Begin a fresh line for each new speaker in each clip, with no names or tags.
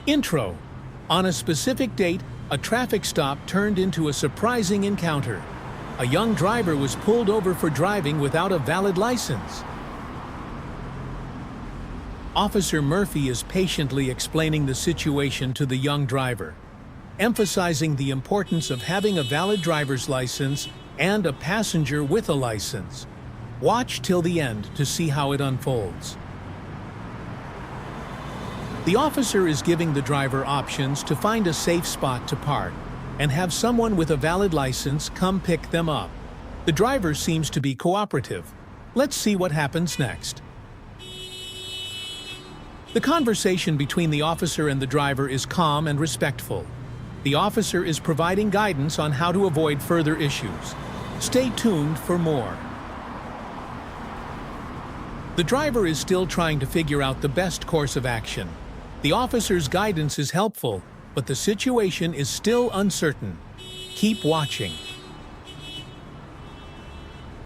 Intro. On a specific date, a traffic stop turned into a surprising encounter. A young driver was pulled over for driving without a valid license. Officer Murphy is patiently explaining the situation to the young driver, emphasizing the importance of having a valid driver's license and a passenger with a license. Watch till the end to see how it unfolds. The officer is giving the driver options to find a safe spot to park and have someone with a valid license come pick them up. The driver seems to be cooperative. Let's see what happens next. The conversation between the officer and the driver is calm and respectful. The officer is providing guidance on how to avoid further issues. Stay tuned for more. The driver is still trying to figure out the best course of action. The officer's guidance is helpful, but the situation is still uncertain. Keep watching.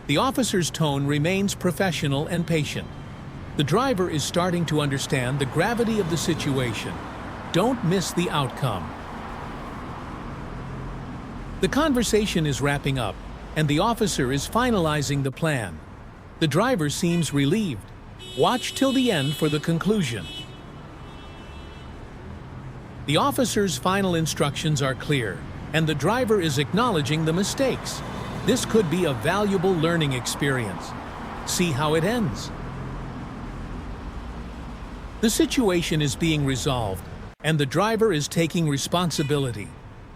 The officer's tone remains professional and patient. The driver is starting to understand the gravity of the situation. Don't miss the outcome. The conversation is wrapping up, and the officer is finalizing the plan. The driver seems relieved. Watch till the end for the conclusion. The officer's final instructions are clear, and the driver is acknowledging the mistakes. This could be a valuable learning experience. See how it ends. The situation is being resolved, and the driver is taking responsibility.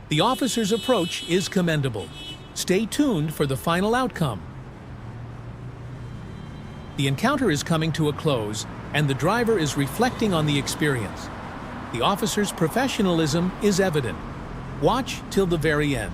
The officer's approach is commendable. Stay tuned for the final outcome. The encounter is coming to a close, and the driver is reflecting on the experience. The officer's professionalism is evident. Watch till the very end.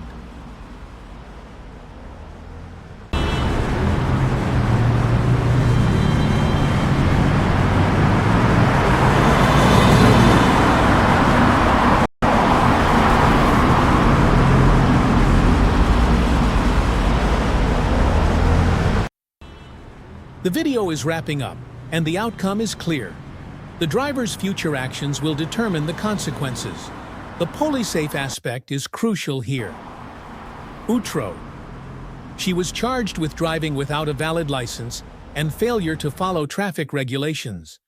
The video is wrapping up, and the outcome is clear. The driver's future actions will determine the consequences. The polisafe aspect is crucial here. Outro. She was charged with driving without a valid license and failure to follow traffic regulations.